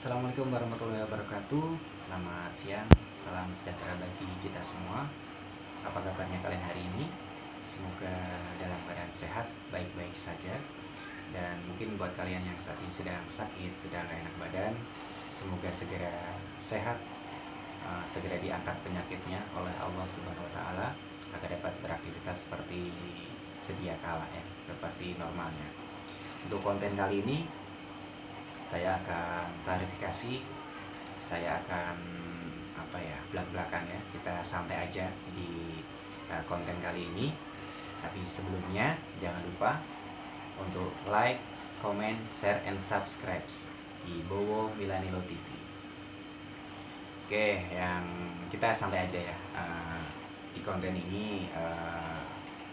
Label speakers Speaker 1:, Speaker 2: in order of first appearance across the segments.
Speaker 1: Assalamualaikum warahmatullahi wabarakatuh. Selamat siang, salam sejahtera bagi kita semua. Apa kabarnya kalian hari ini? Semoga dalam keadaan sehat, baik-baik saja. Dan mungkin buat kalian yang saat ini sedang sakit, sedang gak enak badan, semoga segera sehat, segera diangkat penyakitnya oleh Allah Subhanahu Wa Taala agar dapat beraktivitas seperti sedia kala ya, seperti normalnya. Untuk konten kali ini saya akan klarifikasi, saya akan belak-belakan ya, kita santai aja di konten kali ini. Tapi sebelumnya jangan lupa untuk like, comment, share, and subscribe di Bowo Milanilo TV. Oke, yang kita santai aja ya. Di konten ini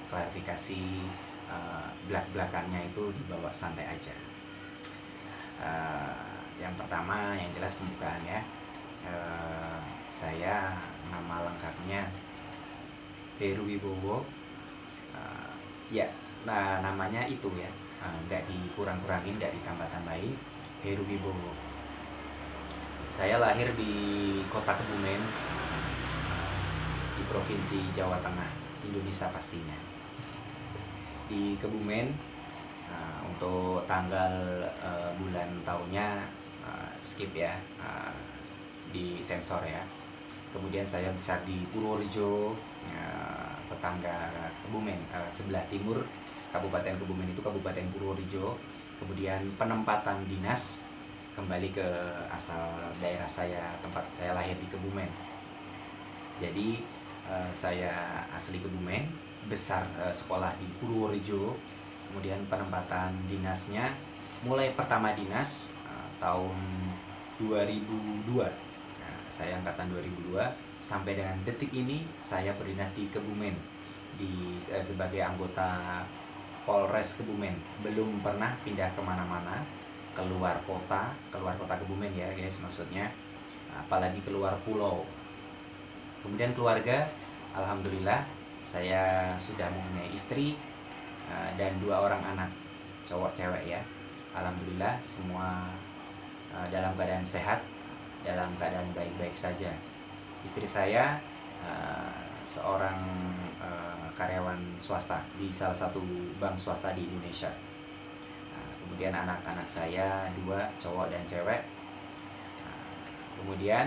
Speaker 1: klarifikasi, belak-belakannya itu dibawa santai aja. Yang pertama, yang jelas pembukaan ya. Saya nama lengkapnya Heru Wibowo. Nah, namanya itu ya, nggak dikurang-kurangin, nggak ditambah-tambahin. Heru Wibowo. Saya lahir di kota Kebumen, di provinsi Jawa Tengah, Indonesia pastinya. Di Kebumen. Untuk tanggal, bulan, tahunnya skip ya, di sensor ya. Kemudian saya besar di Purworejo, tetangga Kebumen, sebelah timur Kabupaten Kebumen itu Kabupaten Purworejo. Kemudian penempatan dinas kembali ke asal daerah saya, tempat saya lahir di Kebumen. Jadi saya asli Kebumen, besar, sekolah di Purworejo. Kemudian penempatan dinasnya mulai pertama dinas tahun 2002. Saya angkatan 2002 sampai dengan detik ini saya berdinas di Kebumen sebagai anggota Polres Kebumen. Belum pernah pindah kemana-mana, keluar kota Kebumen ya guys, maksudnya apalagi keluar pulau. Kemudian keluarga, alhamdulillah saya sudah mempunyai istri dan 2 orang anak, cowok cewek ya. Alhamdulillah semua dalam keadaan sehat, dalam keadaan baik-baik saja. Istri saya seorang karyawan swasta di salah satu bank swasta di Indonesia. Kemudian anak-anak saya 2 cowok dan cewek. Kemudian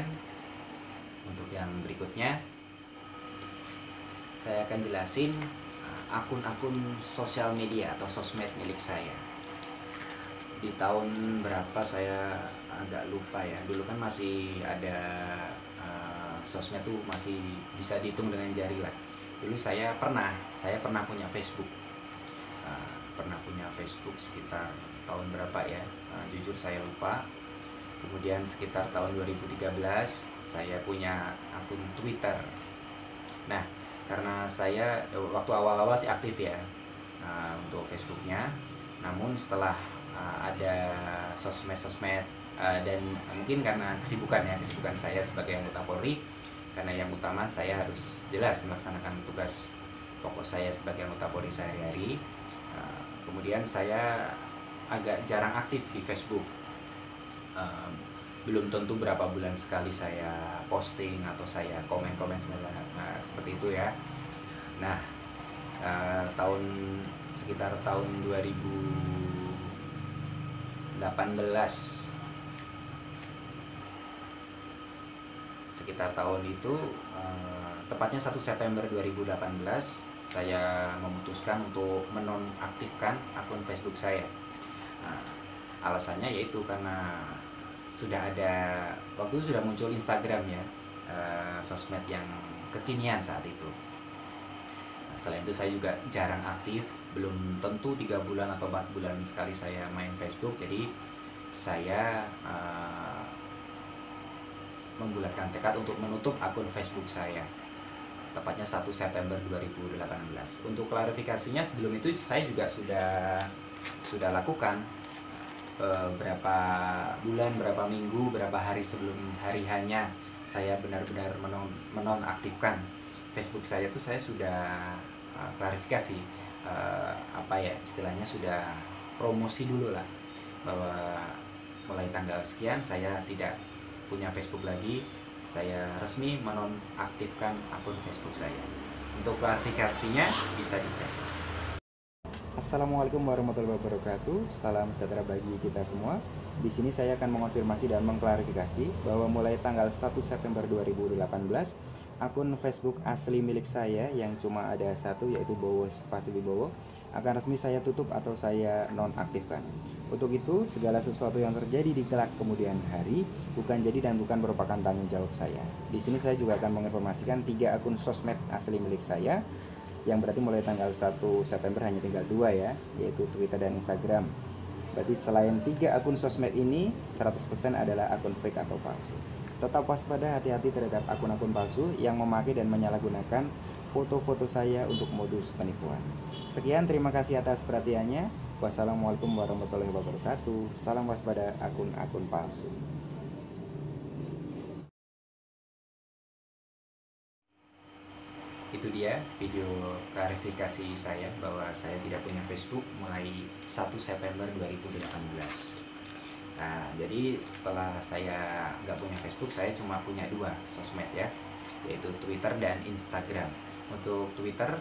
Speaker 1: untuk yang berikutnya saya akan jelasin akun-akun sosial media atau sosmed milik saya. Di tahun berapa saya agak lupa ya. Dulu kan masih ada sosmed tuh masih bisa dihitung dengan jari lah. Dulu saya pernah punya Facebook. Pernah punya Facebook sekitar tahun berapa ya? Jujur saya lupa. Kemudian sekitar tahun 2013 saya punya akun Twitter. Nah, karena saya waktu awal-awal sih aktif ya untuk Facebooknya, namun setelah ada sosmed dan mungkin karena kesibukan saya sebagai anggota Polri, karena yang utama saya harus jelas melaksanakan tugas pokok saya sebagai anggota Polri sehari-hari. Kemudian saya agak jarang aktif di Facebook. Belum tentu berapa bulan sekali saya posting atau saya komen-komen seperti itu ya. Nah, sekitar tahun 2018, sekitar tahun itu, tepatnya 1 September 2018 saya memutuskan untuk menonaktifkan akun Facebook saya. Alasannya yaitu karena waktu itu sudah muncul Instagram ya, sosmed yang kekinian saat itu. Selain itu saya juga jarang aktif, belum tentu 3 bulan atau 4 bulan sekali saya main Facebook. Jadi saya membulatkan tekad untuk menutup akun Facebook saya, tepatnya 1 September 2018. Untuk klarifikasinya, sebelum itu saya juga sudah lakukan berapa bulan, berapa minggu, berapa hari sebelum hari hanya saya benar-benar menonaktifkan Facebook saya tuh saya sudah klarifikasi, istilahnya sudah promosi dulu lah, bahwa mulai tanggal sekian saya tidak punya Facebook lagi. Saya resmi menonaktifkan akun Facebook saya. Untuk klarifikasinya bisa dicek.
Speaker 2: Assalamualaikum warahmatullahi wabarakatuh. Salam sejahtera bagi kita semua. Di sini saya akan mengonfirmasi dan mengklarifikasi bahwa mulai tanggal 1 September 2018, akun Facebook asli milik saya yang cuma ada satu, yaitu Bowo Spasi Wibowo, akan resmi saya tutup atau saya nonaktifkan. Untuk itu, segala sesuatu yang terjadi di kelak kemudian hari bukan jadi dan bukan merupakan tanggung jawab saya. Di sini saya juga akan menginformasikan 3 akun sosmed asli milik saya, yang berarti mulai tanggal 1 September hanya tinggal 2 ya, yaitu Twitter dan Instagram. Berarti selain 3 akun sosmed ini, 100% adalah akun fake atau palsu. Tetap waspada, hati-hati terhadap akun-akun palsu yang memakai dan menyalahgunakan foto-foto saya untuk modus penipuan. Sekian, terima kasih atas perhatiannya. Wassalamualaikum warahmatullahi wabarakatuh. Salam waspada akun-akun palsu.
Speaker 1: Itu dia video klarifikasi saya bahwa saya tidak punya Facebook mulai 1 September 2018. Nah, jadi setelah saya nggak punya Facebook, saya cuma punya 2 sosmed ya, yaitu Twitter dan Instagram. Untuk Twitter,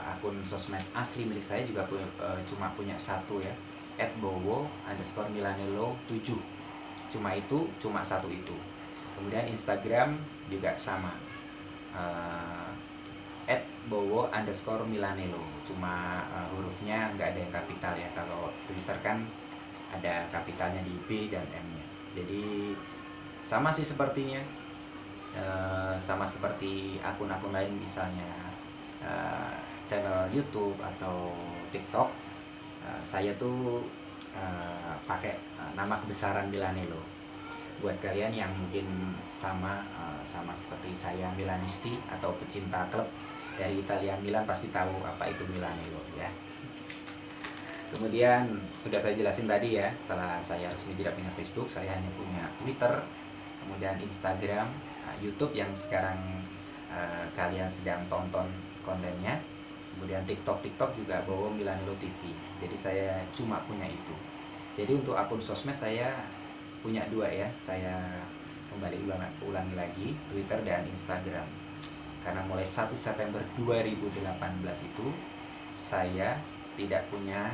Speaker 1: akun sosmed asli milik saya juga cuma punya 1 ya, @bowo_milanello7. Cuma satu itu. Kemudian Instagram juga sama, @bowo_milanello, cuma hurufnya nggak ada yang kapital ya. Kalau Twitter kan ada kapitalnya di B dan M-nya. Jadi sama sih sepertinya, sama seperti akun-akun lain, misalnya channel YouTube atau TikTok. Saya tuh pakai nama kebesaran Milanello. Buat kalian yang mungkin sama seperti saya, Milanisti atau pecinta klub dari Italia Milan, pasti tahu apa itu Milanello ya. Kemudian sudah saya jelasin tadi ya, setelah saya resmi tidak punya Facebook, saya hanya punya Twitter, kemudian Instagram, YouTube yang sekarang kalian sedang tonton kontennya, kemudian TikTok juga Bowo Milanello TV. Jadi saya cuma punya itu. Jadi untuk akun sosmed saya punya 2 ya, saya kembali ulangi lagi, Twitter dan Instagram. Karena mulai 1 September 2018 itu saya tidak punya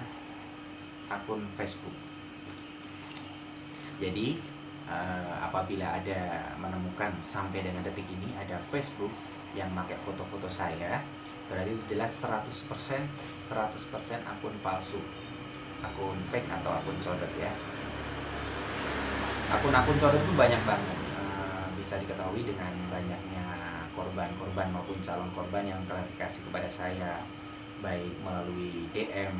Speaker 1: akun Facebook. Jadi apabila ada menemukan sampai dengan detik ini ada Facebook yang pakai foto-foto saya, berarti itu jelas 100% akun palsu, akun fake atau akun codot ya. Akun-akun codot itu banyak banget, bisa diketahui dengan banyaknya korban-korban maupun calon korban yang klarifikasi kepada saya, baik melalui DM,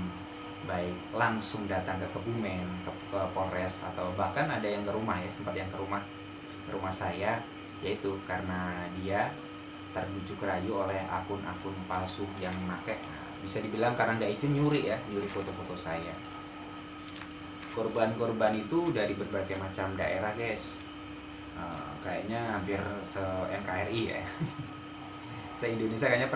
Speaker 1: baik langsung datang ke Kebumen, ke Polres, atau bahkan ada yang ke rumah ya, sempat yang ke rumah saya, yaitu karena dia terbujuk rayu oleh akun-akun palsu yang memakai, bisa dibilang karena nggak izin nyuri foto-foto saya. Korban-korban itu dari berbagai macam daerah guys, kayaknya hampir se-NKRI ya. Se-Indonesia kayaknya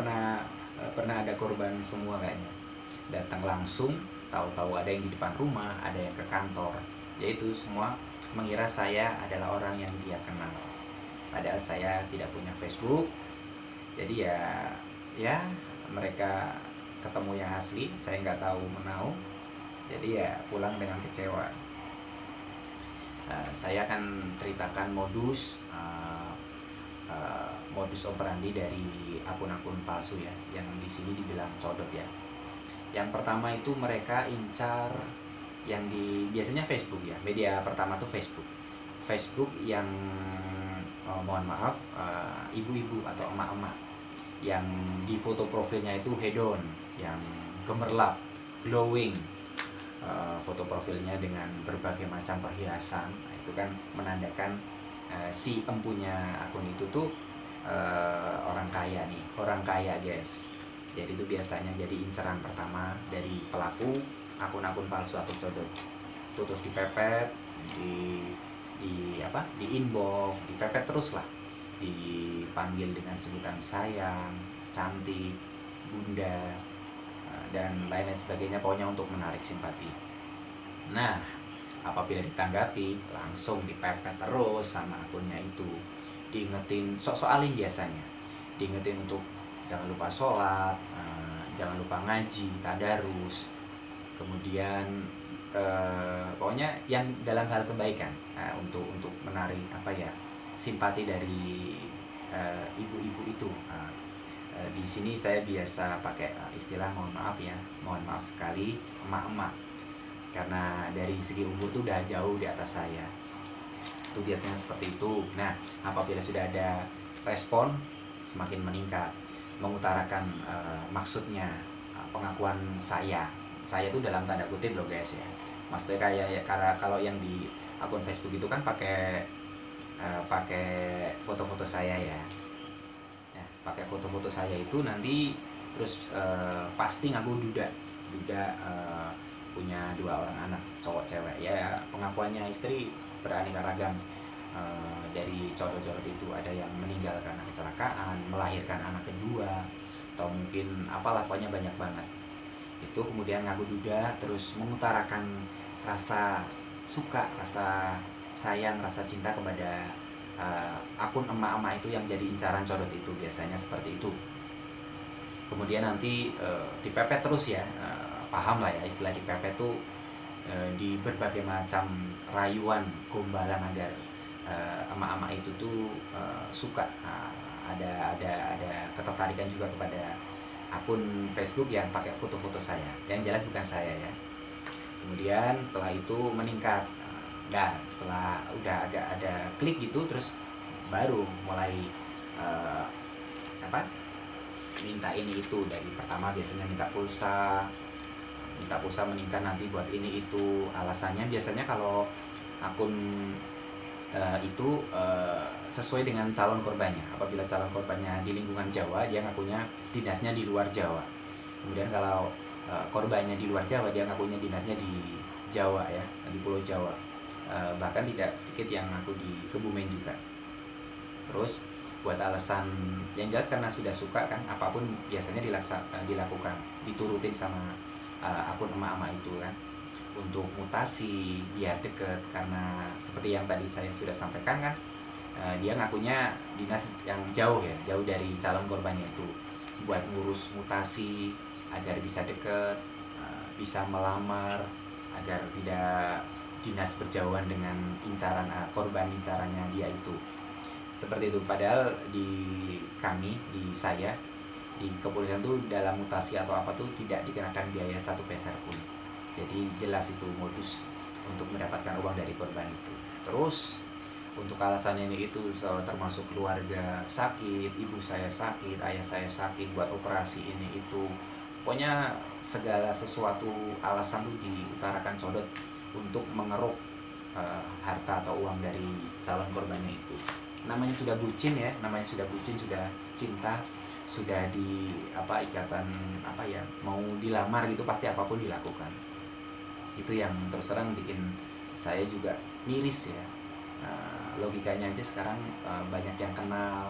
Speaker 1: pernah ada korban semua kayaknya. Datang langsung, tahu-tahu ada yang di depan rumah, ada yang ke kantor, yaitu semua mengira saya adalah orang yang dia kenal, padahal saya tidak punya Facebook. Jadi ya mereka ketemu yang asli, saya nggak tahu menau, jadi ya pulang dengan kecewa. Saya akan ceritakan modus operandi dari akun-akun palsu ya, yang di sini dibilang codot ya. Yang pertama itu mereka incar yang biasanya Facebook ya, media pertama tuh Facebook yang mohon maaf, ibu-ibu atau emak-emak yang di foto profilnya itu hedon, yang gemerlap, glowing, foto profilnya dengan berbagai macam perhiasan. Nah, itu kan menandakan si empunya akun itu tuh orang kaya guys. Jadi itu biasanya jadi inceran pertama dari pelaku akun-akun palsu atau codot. Itu terus dipepet, di inbox, dipepet terus lah, dipanggil dengan sebutan sayang, cantik, bunda, dan lain-lain sebagainya, pokoknya untuk menarik simpati. Nah, apabila ditanggapi langsung dipepet terus sama akunnya itu, diingetin soalin biasanya, diingetin untuk jangan lupa sholat, jangan lupa ngaji, tadarus, kemudian pokoknya yang dalam hal kebaikan, untuk menarik simpati dari ibu-ibu itu. Di sini saya biasa pakai istilah mohon maaf sekali emak-emak, karena dari segi umur tuh udah jauh di atas saya. Itu biasanya seperti itu. Nah, apabila sudah ada respon semakin meningkat, mengutarakan maksudnya, pengakuan saya tuh dalam tanda kutip loh guys ya. Maksudnya kayak karena kalau yang di akun Facebook itu kan pakai foto-foto saya ya. Pakai foto-foto saya itu nanti terus pasti ngaku duda punya 2 orang anak cowok cewek ya. Pengakuannya istri beraneka ragam, dari codot-codot itu ada yang meninggal karena kecelakaan, melahirkan anak kedua, atau mungkin apalah, pokoknya banyak banget. Itu kemudian ngaku duda terus mengutarakan rasa suka, rasa sayang, rasa cinta kepada akun emak-emak itu yang jadi incaran codot itu, biasanya seperti itu. Kemudian nanti dipepet terus ya, paham lah ya istilah dipepet tuh, di berbagai macam rayuan gombalan agar emak-emak itu tuh suka, ada ketertarikan juga kepada akun Facebook yang pakai foto-foto saya, yang jelas bukan saya ya. Kemudian setelah itu meningkat. Nah, setelah udah agak ada klik gitu, terus baru mulai minta ini itu. Dari pertama biasanya minta pulsa meningkat, nanti buat ini itu. Alasannya biasanya kalau akun itu sesuai dengan calon korbannya. Apabila calon korbannya di lingkungan Jawa, dia ngakunya dinasnya di luar Jawa. Kemudian kalau korbannya di luar Jawa, dia ngakunya dinasnya di Jawa ya, di Pulau Jawa. Bahkan tidak sedikit yang ngaku di Kebumen juga. Terus buat alasan yang jelas karena sudah suka kan, apapun biasanya dilakukan, diturutin sama akun emak-emak itu kan, untuk mutasi biar deket. Karena seperti yang tadi saya sudah sampaikan kan, dia ngakunya dinas yang jauh ya, jauh dari calon korbannya itu, buat ngurus mutasi agar bisa deket, bisa melamar, agar tidak dinas berjauhan dengan incarannya dia itu. Seperti itu. Padahal di saya di kepolisian tuh dalam mutasi atau apa tuh tidak dikenakan biaya 1 peser pun. Jadi jelas itu modus untuk mendapatkan uang dari korban itu. Terus untuk alasannya ini itu termasuk keluarga sakit, ibu saya sakit, ayah saya sakit, buat operasi ini itu. Pokoknya segala sesuatu alasan tuh diutarakan codot untuk mengeruk harta atau uang dari calon korbannya itu. Namanya sudah bucin ya, sudah cinta, sudah di ikatan mau dilamar gitu, pasti apapun dilakukan. Itu yang terus terang bikin saya juga miris ya. Logikanya aja sekarang banyak yang kenal,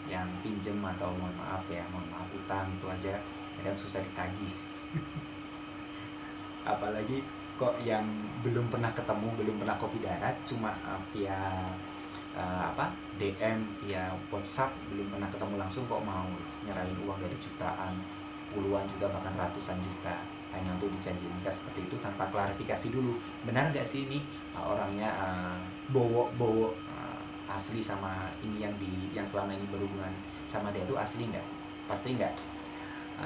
Speaker 1: yang pinjem atau mohon maaf utang itu aja kadang susah ditagih. Apalagi kok yang belum pernah ketemu, belum pernah kopi darat, cuma via DM, via WhatsApp, belum pernah ketemu langsung kok mau nyerahin uang dari jutaan, puluhan juta, bahkan ratusan juta hanya untuk dijanji nikah seperti itu tanpa klarifikasi dulu. Benar nggak sih ini orangnya bowo asli sama ini yang selama ini berhubungan sama dia itu asli nggak? Pasti nggak.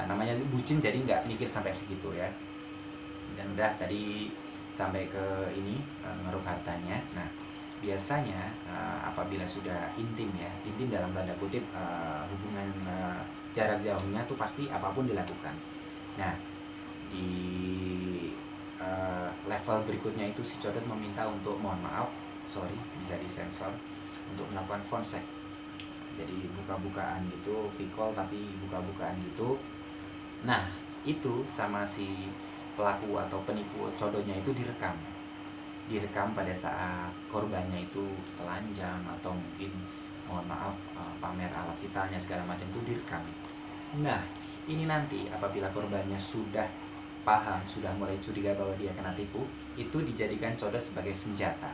Speaker 1: Namanya bucin, jadi nggak mikir sampai segitu ya. Dan udah tadi sampai ke ini ngeruk hartanya. Nah, biasanya apabila sudah intim dalam tanda kutip, hubungan jarak jauhnya tuh pasti apapun dilakukan. Nah, di level berikutnya itu si codot meminta untuk bisa disensor, untuk melakukan phone sex. Jadi buka-bukaan gitu, V-call tapi buka-bukaan gitu. Nah, itu sama si pelaku atau penipu codotnya itu direkam pada saat korbannya itu telanjang atau mungkin pamer alat vitalnya segala macam, itu direkam. Nah, ini nanti apabila korbannya sudah paham, sudah mulai curiga bahwa dia kena tipu, itu dijadikan codot sebagai senjata.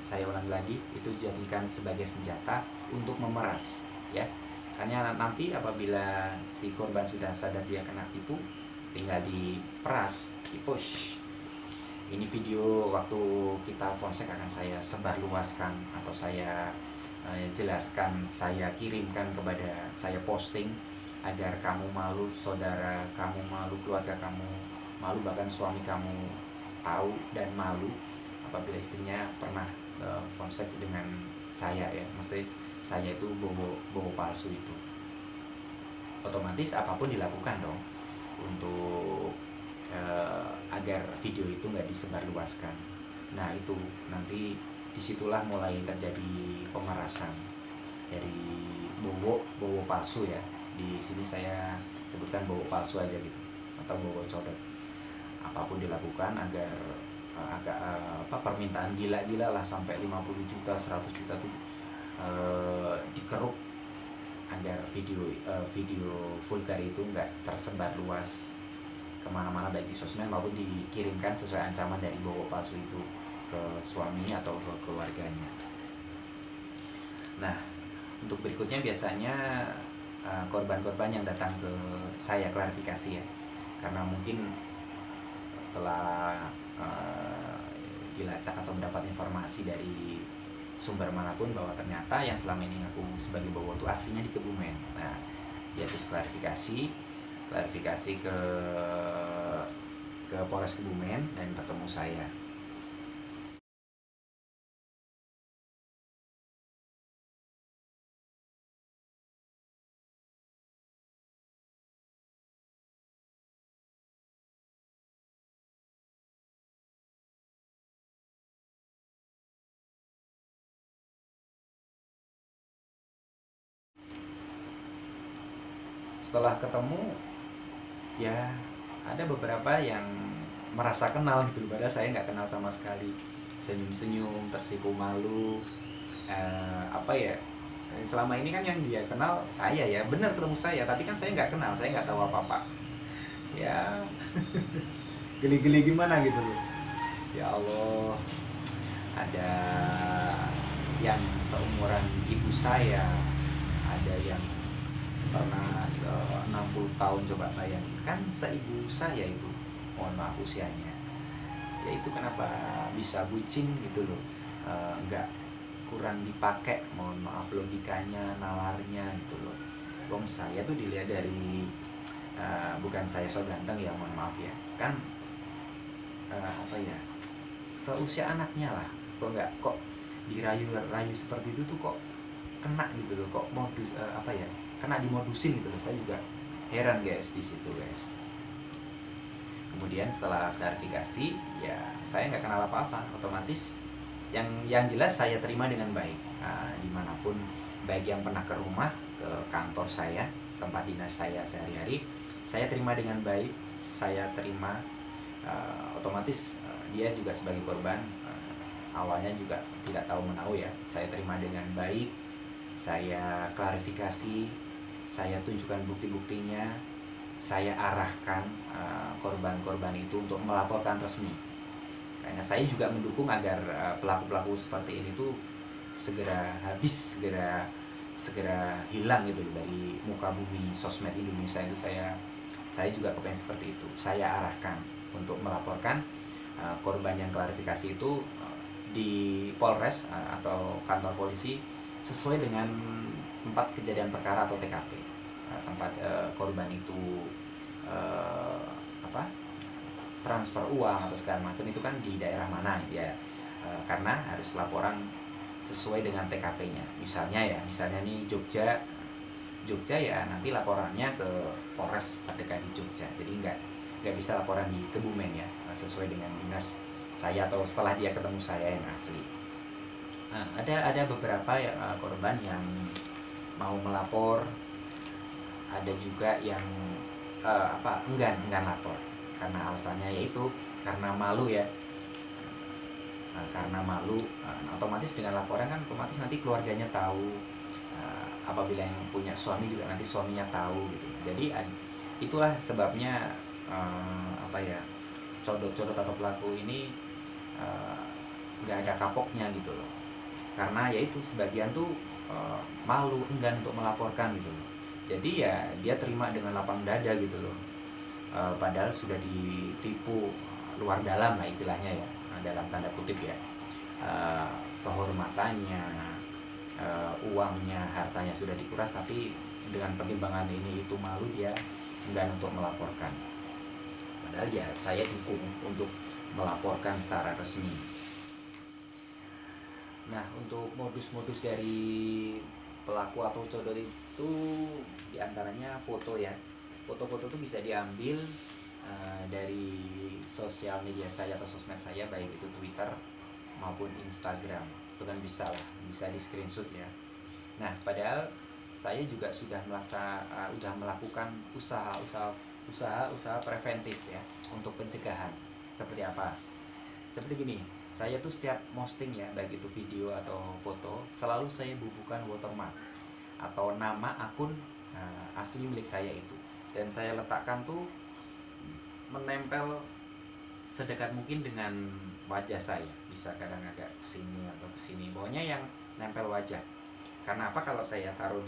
Speaker 1: Saya ulang lagi, itu dijadikan sebagai senjata untuk memeras, ya. Karena nanti apabila si korban sudah sadar dia kena tipu, tinggal diperas, dipush. Ini video waktu kita polsek akan saya sebarluaskan atau saya jelaskan, saya kirimkan kepada, saya posting agar kamu malu, saudara kamu malu, keluarga kamu malu, bahkan suami kamu tahu dan malu apabila istrinya pernah polsek dengan saya, ya. Mesti saya itu bobo palsu itu. Otomatis apapun dilakukan dong untuk agar video itu nggak disebarluaskan. Nah itu nanti disitulah mulai terjadi pemerasan dari bobo palsu, ya. Di sini saya sebutkan bobo palsu aja gitu, atau bobo codot. Apapun dilakukan agar permintaan gila-gila lah, sampai 50 juta 100 juta tuh dikeruk agar video vulgar itu nggak tersebar luas kemana-mana, baik di sosmed maupun dikirimkan sesuai ancaman dari bobo palsu itu ke suaminya atau ke keluarganya. Nah, untuk berikutnya biasanya korban-korban yang datang ke saya klarifikasi, ya, karena mungkin setelah dilacak atau mendapat informasi dari sumber manapun bahwa ternyata yang selama ini aku sebagai bobo itu aslinya di Kebumen. Nah, dia terus klarifikasi ke Polres Kebumen dan bertemu saya. Setelah ketemu, ya ada beberapa yang merasa kenal gitu, padahal saya nggak kenal sama sekali. Senyum-senyum, tersipu malu, apa ya, selama ini kan yang dia kenal saya, ya benar ketemu saya, tapi kan saya nggak kenal, saya nggak tahu apa-apa, ya. Geli-geli gimana gitu loh, ya Allah. Ada yang seumuran ibu saya, ada yang pernah 60 tahun, coba bayangin, kan seibu saya itu, mohon maaf usianya. Ya itu kenapa bisa bucin gitu loh, nggak kurang dipakai, mohon maaf logikanya, nalarnya gitu loh. Wong saya tuh dilihat dari bukan saya so ganteng, ya mohon maaf ya, kan apa ya, seusia anaknya lah, kok dirayu-rayu seperti itu tuh kok kena gitu loh, kok modus apa ya, kena dimodusin gitu loh. Saya juga heran guys di situ guys. Kemudian setelah klarifikasi, ya saya nggak kenal apa-apa, otomatis yang jelas saya terima dengan baik, dimanapun, baik yang pernah ke rumah, ke kantor saya, tempat dinas saya sehari-hari, saya terima dengan baik. Saya terima, otomatis dia juga sebagai korban, awalnya juga tidak tahu menahu, ya. Saya terima dengan baik, saya klarifikasi, saya tunjukkan bukti-buktinya, saya arahkan korban-korban itu untuk melaporkan resmi. Karena saya juga mendukung agar pelaku-pelaku seperti ini tuh segera habis, segera hilang gitu dari muka bumi sosmed Indonesia itu. Saya juga kepengen seperti itu. Saya arahkan untuk melaporkan korban yang klarifikasi itu di Polres atau kantor polisi sesuai dengan tempat kejadian perkara atau TKP, tempat korban itu transfer uang atau segala macam itu kan di daerah mana, ya. Karena harus laporan sesuai dengan TKP-nya. Misalnya nih Jogja ya, nanti laporannya ke Polres terdekat di Jogja. Jadi nggak bisa laporan di Kebumen, ya, sesuai dengan dinas saya atau setelah dia ketemu saya yang asli. Ada beberapa korban yang mau melapor, ada juga yang enggan lapor karena alasannya yaitu karena malu, ya. Karena malu, otomatis dengan laporan kan otomatis nanti keluarganya tahu, apabila yang punya suami juga nanti suaminya tahu gitu. Jadi itulah sebabnya apa ya, codot-codot atau pelaku ini nggak ada kapoknya gitu loh. Karena yaitu sebagian tuh malu, enggan untuk melaporkan gitu loh. Jadi ya dia terima dengan lapang dada gitu loh. Padahal sudah ditipu luar dalam lah istilahnya ya, dalam tanda kutip ya. Kehormatannya, uangnya, hartanya sudah dikuras, tapi dengan pertimbangan ini itu malu, dia enggan untuk melaporkan. Padahal ya saya dukung untuk melaporkan secara resmi. Nah, untuk modus-modus dari pelaku atau codot itu diantaranya foto ya. Foto-foto itu bisa diambil dari sosial media saya atau sosmed saya, baik itu Twitter maupun Instagram. Itu kan bisa lah, bisa di screenshot ya. Nah, padahal saya juga sudah melakukan usaha preventif ya untuk pencegahan. Seperti apa? Seperti gini, saya tuh setiap posting ya, baik itu video atau foto, selalu saya bubuhkan watermark atau nama akun asli milik saya itu, dan saya letakkan tuh menempel sedekat mungkin dengan wajah saya. Bisa kadang agak sini atau kesini, pokoknya yang nempel wajah. Karena apa? Kalau saya taruh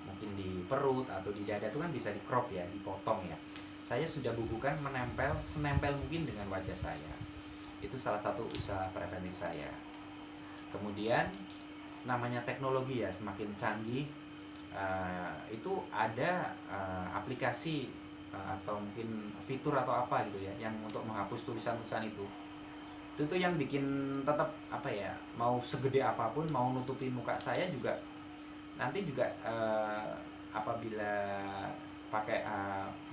Speaker 1: mungkin di perut atau di dada itu kan bisa di crop ya, dipotong ya. Saya sudah bubuhkan menempel senempel mungkin dengan wajah saya. Itu salah satu usaha preventif saya. Kemudian namanya teknologi ya, semakin canggih, itu ada aplikasi atau mungkin fitur atau apa gitu ya, yang untuk menghapus tulisan-tulisan itu. Itu tuh yang bikin tetap apa ya, mau segede apapun, mau nutupi muka saya juga nanti juga apabila pakai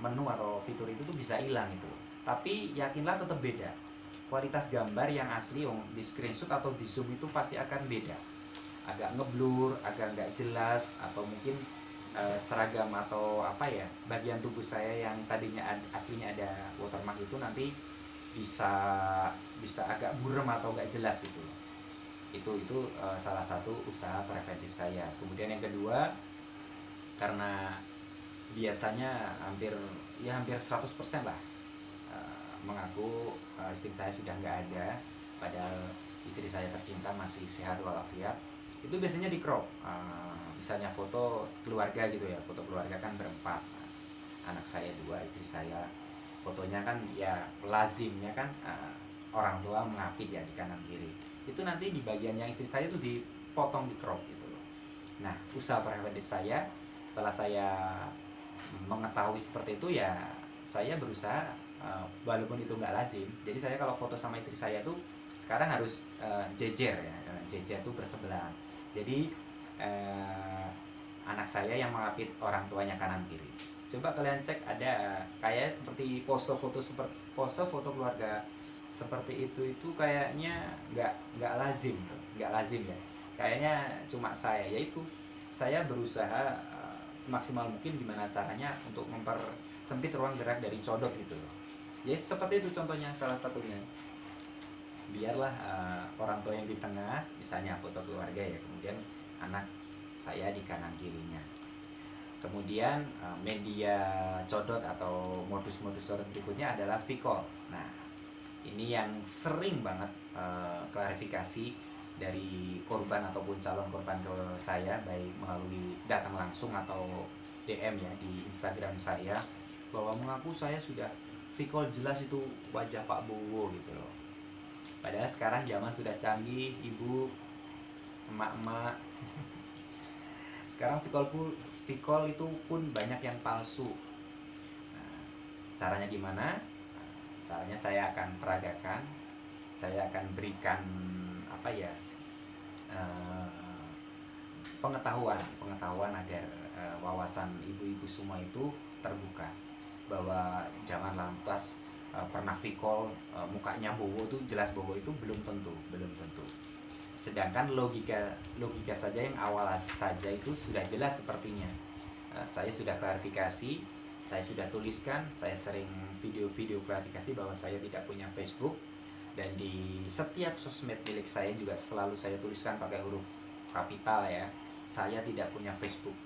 Speaker 1: menu atau fitur itu tuh bisa hilang itu. Tapi yakinlah tetap beda. Kualitas gambar yang asli di screenshot atau di zoom itu pasti akan beda. Agak ngeblur, agak nggak jelas, atau mungkin seragam atau apa ya, bagian tubuh saya yang tadinya aslinya ada watermark itu nanti bisa agak buram atau nggak jelas gitu. Itu salah satu usaha preventif saya. Kemudian yang kedua, karena biasanya hampir 100% lah mengaku istri saya sudah nggak ada, padahal istri saya tercinta masih sehat walafiat. Itu biasanya di crop, misalnya foto keluarga gitu ya, foto keluarga kan berempat, anak saya 2, istri saya. Fotonya kan ya lazimnya kan orang tua mengapit ya di kanan kiri. Itu nanti di bagian yang istri saya itu dipotong, di crop gitu loh. Nah, usaha preventif saya setelah saya mengetahui seperti itu ya, saya berusaha walaupun itu nggak lazim. Jadi saya kalau foto sama istri saya tuh sekarang harus jejer ya, jejer tuh bersebelahan. Jadi anak saya yang mengapit orang tuanya kanan kiri. Coba kalian cek, ada kayak seperti pose foto keluarga seperti itu kayaknya nggak lazim ya. Kayaknya cuma saya, yaitu saya berusaha semaksimal mungkin gimana caranya untuk mempersempit ruang gerak dari codot gitu loh. Ya seperti itu contohnya, salah satunya. Biarlah orang tua yang di tengah, misalnya foto keluarga ya, kemudian anak saya di kanan kirinya. Kemudian media codot atau modus-modus codot berikutnya adalah V-call. Nah, ini yang sering banget klarifikasi dari korban ataupun calon korban ke saya, baik melalui datang langsung atau DM ya di Instagram saya, bahwa mengaku saya sudah V-call jelas itu wajah Pak Bowo gitu loh. Padahal sekarang zaman sudah canggih, ibu, emak-emak. Sekarang V-call itu pun banyak yang palsu. Nah, caranya gimana? Caranya saya akan peragakan, saya akan berikan apa ya, pengetahuan agar wawasan ibu-ibu semua itu terbuka, bahwa jangan lantas pernah V-call mukanya Bowo itu jelas Bowo, itu belum tentu. Sedangkan logika saja yang awal saja itu sudah jelas sepertinya. Saya sudah klarifikasi, saya sudah tuliskan, saya sering video-video klarifikasi bahwa saya tidak punya Facebook, dan di setiap sosmed milik saya juga selalu saya tuliskan pakai huruf kapital ya, saya tidak punya Facebook.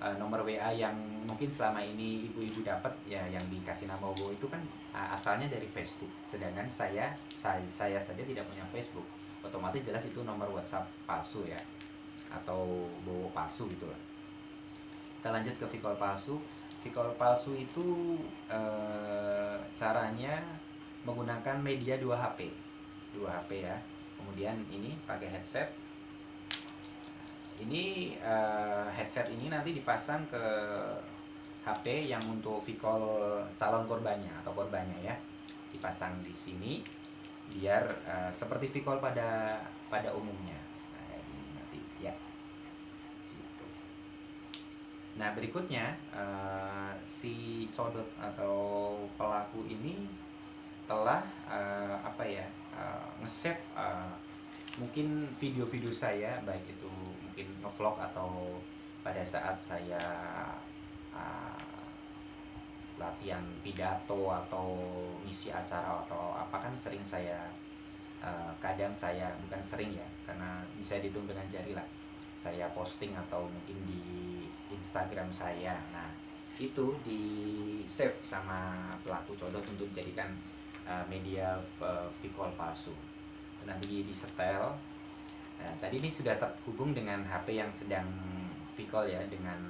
Speaker 1: nomor WA yang mungkin selama ini ibu-ibu dapat ya, yang dikasih nama Bowo itu kan asalnya dari Facebook. Sedangkan saya saja tidak punya Facebook. Otomatis jelas itu nomor WhatsApp palsu ya, atau Bowo palsu gitulah. Kita lanjut ke Vicol palsu. Vicol palsu itu caranya menggunakan media 2 HP ya. Kemudian ini pakai headset. Ini headset ini nanti dipasang ke HP yang untuk Vicol calon korbannya atau korbannya ya, dipasang di sini biar seperti Vicol pada umumnya. Nah, ini nanti ya. Gitu. Nah, berikutnya si codot atau pelaku ini telah nge-save mungkin video-video saya, baik itu mungkin nge-vlog atau pada saat saya latihan pidato atau ngisi acara atau apa, kan sering saya kadang saya, bukan sering ya, karena bisa dihitung dengan jari lah, saya posting atau mungkin di Instagram saya. Nah, itu di save sama pelaku codot untuk dijadikan media Vicol palsu. Nanti disetel. Nah, tadi ini sudah terhubung dengan HP yang sedang Vicol ya, dengan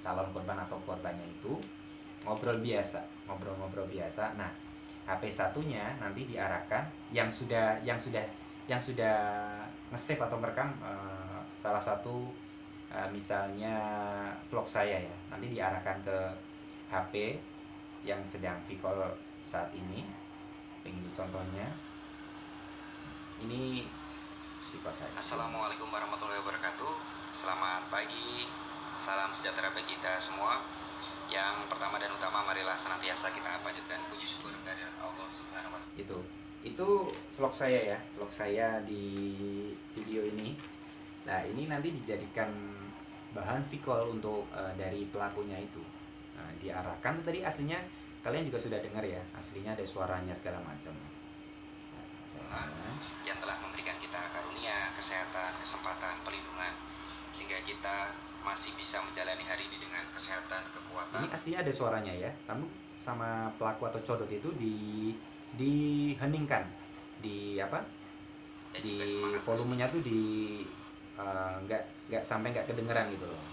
Speaker 1: calon korban atau korbannya itu ngobrol biasa. Nah, HP satunya nanti diarahkan yang sudah nge-save atau merekam salah satu misalnya vlog saya ya, nanti diarahkan ke HP yang sedang Vicol saat ini. Ini contohnya. Ini Vicol saya.
Speaker 3: Assalamualaikum warahmatullahi wabarakatuh. Selamat pagi. Salam sejahtera bagi kita semua. Yang pertama dan utama, marilah senantiasa kita panjatkan puji syukur dari Allah Subhanahu wa Ta'ala.
Speaker 1: Itu vlog saya ya, vlog saya di video ini. Nah, ini nanti dijadikan bahan Vicol untuk dari pelakunya itu. Nah, diarahkan tuh tadi aslinya kalian juga sudah dengar ya, aslinya ada suaranya segala macam.
Speaker 3: Yang telah memberikan kita karunia, kesehatan, kesempatan, perlindungan, sehingga kita masih bisa menjalani hari ini dengan kesehatan, kekuatan.
Speaker 1: Ini aslinya ada suaranya ya, kamu sama pelaku atau codot itu diheningkan, di apa? Di volumenya tuh di nggak sampai nggak kedengeran gitu loh.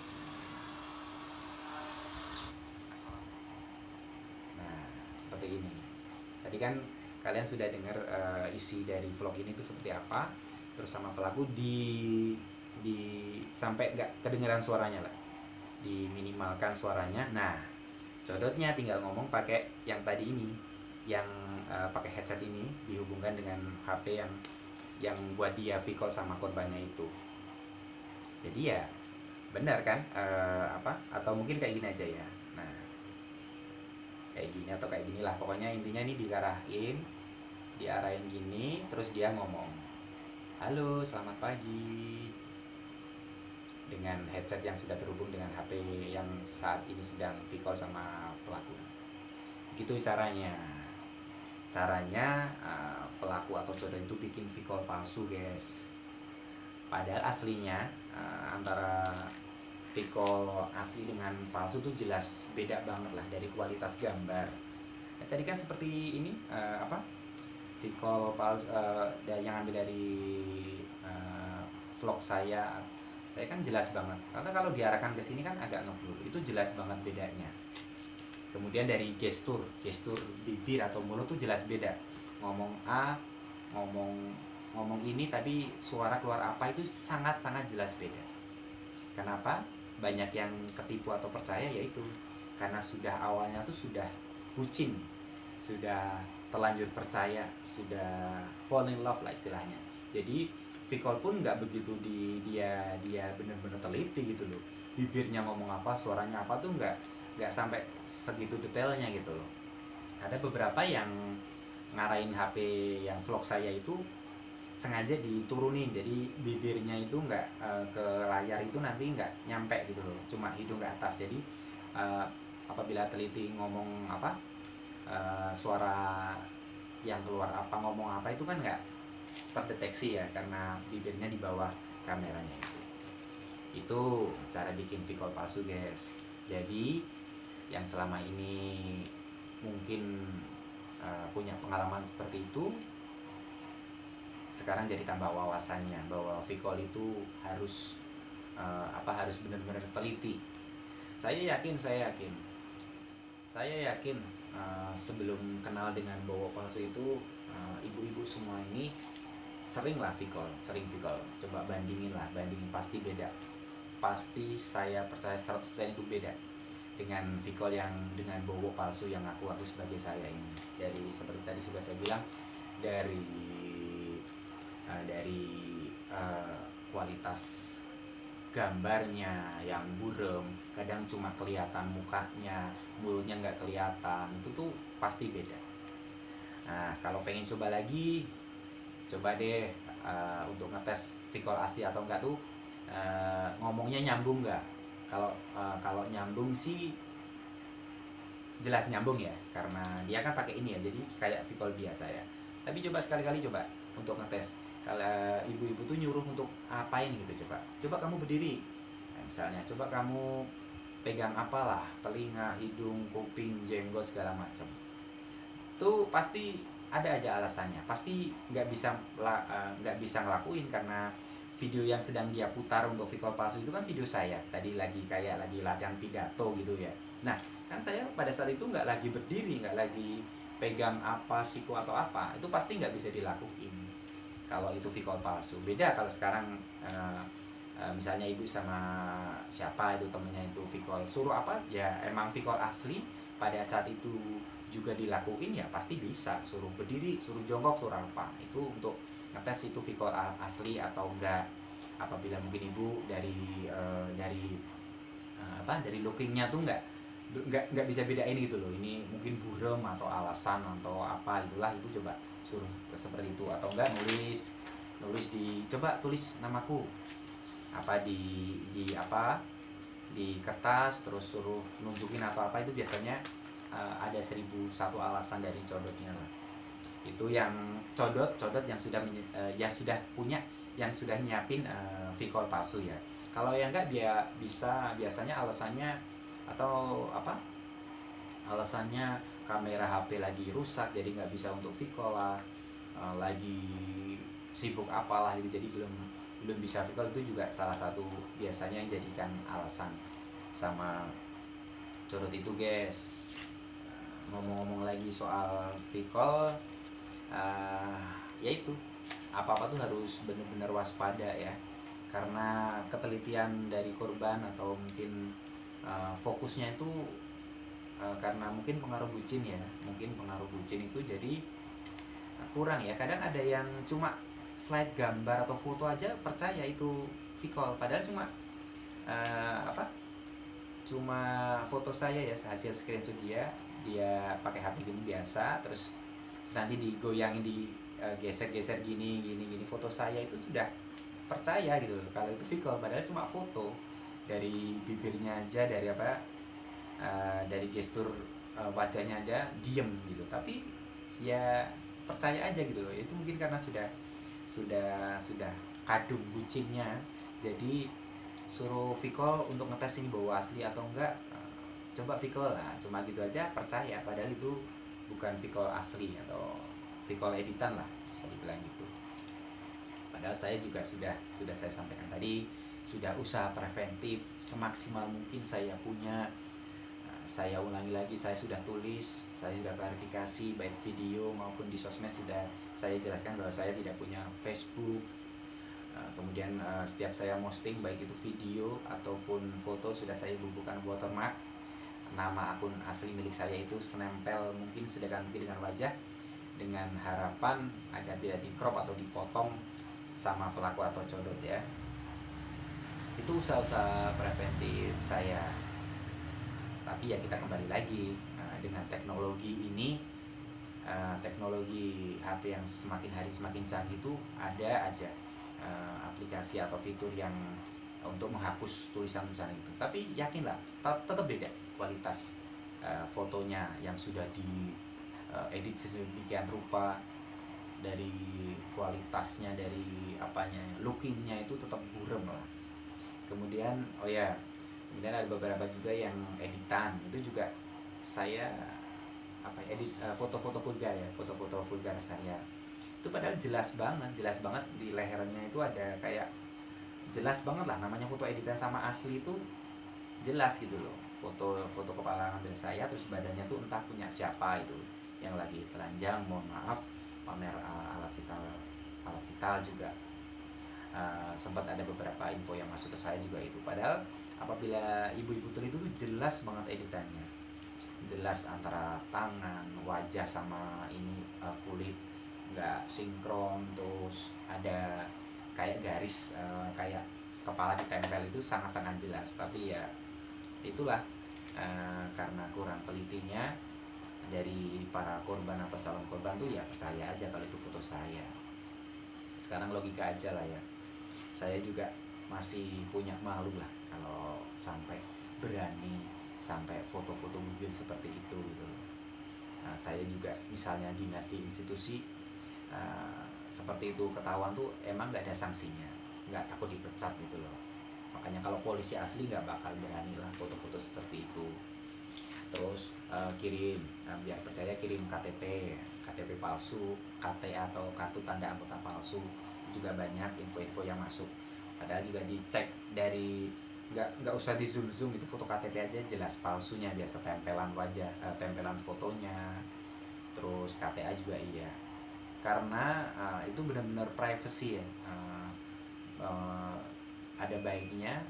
Speaker 1: Nah, seperti ini. Tadi kan kalian sudah dengar isi dari vlog ini tuh seperti apa. Terus sama pelaku di sampai nggak kedengeran suaranya lah, diminimalkan suaranya. Nah, codotnya tinggal ngomong pakai yang tadi ini, yang pakai headset ini, dihubungkan dengan HP yang buat dia Vicol sama korbannya itu. Jadi ya benar kan, atau mungkin kayak gini aja ya. Nah, kayak gini atau kayak gini lah, pokoknya intinya ini diarahin gini, terus dia ngomong, halo selamat pagi, dengan headset yang sudah terhubung dengan HP yang saat ini sedang Vicol sama pelaku. Gitu caranya pelaku atau codot itu bikin Vicol palsu guys. Padahal aslinya antara Vicol asli dengan palsu tuh jelas beda banget lah dari kualitas gambar. Nah, tadi kan seperti ini Vicol palsu yang ambil dari vlog saya kan jelas banget. Karena kalau diarahkan ke sini kan agak ngeblur. Itu jelas banget bedanya. Kemudian dari gestur bibir atau mulut tuh jelas beda. Ngomong A, ngomong ini tapi suara keluar apa itu sangat-sangat jelas beda. Kenapa? Banyak yang ketipu atau percaya, yaitu karena sudah awalnya tuh sudah bucin, sudah terlanjur percaya, sudah fall in love lah istilahnya. Jadi Vicol pun nggak begitu dia benar-benar teliti gitu loh. Bibirnya ngomong apa, suaranya apa tuh nggak sampai segitu detailnya gitu loh. Ada beberapa yang ngarahin HP yang vlog saya itu sengaja diturunin, jadi bibirnya itu nggak ke layar itu nanti nggak nyampe gitu loh, cuma hidung ke atas. Jadi apabila teliti ngomong suara yang keluar apa, ngomong apa itu kan nggak terdeteksi ya, karena bibirnya di bawah kameranya itu. Itu cara bikin V-call palsu guys. Jadi yang selama ini mungkin punya pengalaman seperti itu, sekarang jadi tambah wawasannya bahwa V-call itu harus harus benar-benar teliti. Saya yakin sebelum kenal dengan bawa palsu itu, ibu-ibu semua ini sering V-call. Coba bandingin, pasti beda. Pasti saya percaya 100% itu beda dengan V-call yang dengan bowo palsu yang aku sebagai saya ini. Dari seperti tadi sudah saya bilang, dari kualitas gambarnya yang buram, kadang cuma kelihatan mukanya, mulutnya nggak kelihatan, itu tuh pasti beda. Nah, kalau pengen coba lagi, coba deh untuk ngetes V-call asli atau enggak tuh, ngomongnya nyambung nggak. Kalau nyambung sih jelas nyambung ya, karena dia kan pakai ini ya, jadi kayak V-call biasa ya. Tapi coba sekali-kali untuk ngetes. Kalau ibu-ibu tuh nyuruh untuk apain gitu, coba kamu berdiri, nah, misalnya coba kamu pegang apalah, telinga, hidung, kuping, jenggot segala macam, tuh pasti ada aja alasannya. Pasti nggak bisa ngelakuin, karena video yang sedang dia putar untuk V-call palsu itu kan video saya tadi lagi latihan pidato gitu ya. Nah, kan saya pada saat itu nggak lagi berdiri, nggak lagi pegang apa, siku atau apa, itu pasti nggak bisa dilakuin kalau itu V-call palsu. Beda kalau sekarang misalnya ibu sama siapa itu temennya itu V-call, suruh apa ya, emang V-call asli pada saat itu juga dilakuin ya pasti bisa, suruh berdiri, suruh jongkok, suruh apa, itu untuk ngetes itu V-call asli atau enggak. Apabila mungkin ibu dari lookingnya tuh nggak bisa bedain gitu loh, ini mungkin buram atau alasan atau apa, itulah ibu coba suruh seperti itu. Atau enggak coba tulis namaku di kertas, terus suruh nunjukin atau apa, itu biasanya ada 1001 alasan dari codotnya lah. Itu yang codot yang sudah nyiapin V-call palsu ya. Kalau yang enggak, dia biasanya alasannya kamera HP lagi rusak jadi nggak bisa untuk V-call lah, lagi sibuk apalah gitu, jadi belum bisa V-call. Itu juga salah satu biasanya yang jadikan alasan sama codot itu guys. Ngomong-ngomong lagi soal V-call, yaitu apa-apa tuh harus benar-benar waspada ya, karena ketelitian dari korban atau mungkin fokusnya itu karena mungkin pengaruh bucin itu jadi kurang ya. Kadang ada yang cuma slide gambar atau foto aja percaya itu V-call, padahal cuma foto saya ya, hasil screenshot dia pakai HP gini biasa, terus nanti digoyangin, geser-geser gini, foto saya itu sudah percaya gitu kalau itu V-call, padahal cuma foto dari bibirnya aja, dari gestur wajahnya aja diem gitu, tapi ya percaya aja gitu loh. Itu mungkin karena sudah kadung bucinnya, jadi suruh V-call untuk ngetes ini bahwa asli atau enggak, coba V-call lah, cuma gitu aja percaya, padahal itu bukan V-call asli atau V-call editan lah, bisa dibilang gitu. Padahal saya juga sudah saya sampaikan tadi, sudah usaha preventif semaksimal mungkin saya punya. Saya ulangi lagi, saya sudah tulis, saya sudah klarifikasi baik video maupun di sosmed, sudah saya jelaskan bahwa saya tidak punya Facebook. Kemudian setiap saya posting baik itu video ataupun foto, sudah saya bubuhkan watermark nama akun asli milik saya itu, senempel mungkin sedekat mungkin dengan wajah, dengan harapan agar tidak di crop atau dipotong sama pelaku atau codot ya. Itu usaha-usaha preventif saya. Tapi ya kita kembali lagi, dengan teknologi ini, teknologi HP yang semakin hari semakin canggih, itu ada aja aplikasi atau fitur yang untuk menghapus tulisan-tulisan itu. Tapi yakinlah tetap beda kualitas fotonya yang sudah diedit sedemikian rupa, dari kualitasnya, dari apanya, lookingnya itu tetap buram lah. Kemudian kemudian ada beberapa juga yang editan, itu juga saya edit foto-foto vulgar ya, foto-foto vulgar saya. Itu padahal jelas banget di lehernya itu ada kayak jelas banget lah, namanya foto editan sama asli itu jelas gitu loh. Foto kepala ngambil saya, terus badannya tuh entah punya siapa itu yang lagi telanjang, mohon maaf, pamer alat vital juga. Sempat ada beberapa info yang masuk ke saya juga itu, padahal apabila ibu-ibu itu jelas banget editannya, jelas antara tangan, wajah sama ini kulit nggak sinkron, terus ada kayak garis kayak kepala ditempel, itu sangat-sangat jelas. Tapi ya itulah karena kurang telitinya dari para korban atau calon korban tuh, ya percaya aja kalau itu foto saya. Sekarang logika aja lah ya, saya juga masih punya malu lah kalau sampai berani sampai foto-foto mobil seperti itu gitu. Nah, saya juga misalnya dinas di institusi seperti itu ketahuan tuh emang nggak ada sanksinya, nggak takut dipecat gitu loh. Makanya kalau polisi asli nggak bakal berani lah foto-foto seperti itu. Terus kirim, biar percaya kirim KTP palsu, KTA atau kartu tanda anggota palsu, juga banyak info-info yang masuk. Padahal juga dicek dari nggak usah di zoom itu foto KTP aja jelas palsunya, biasa tempelan wajah, tempelan fotonya, terus KTA juga iya. Karena itu benar-benar privacy ya. Ada baiknya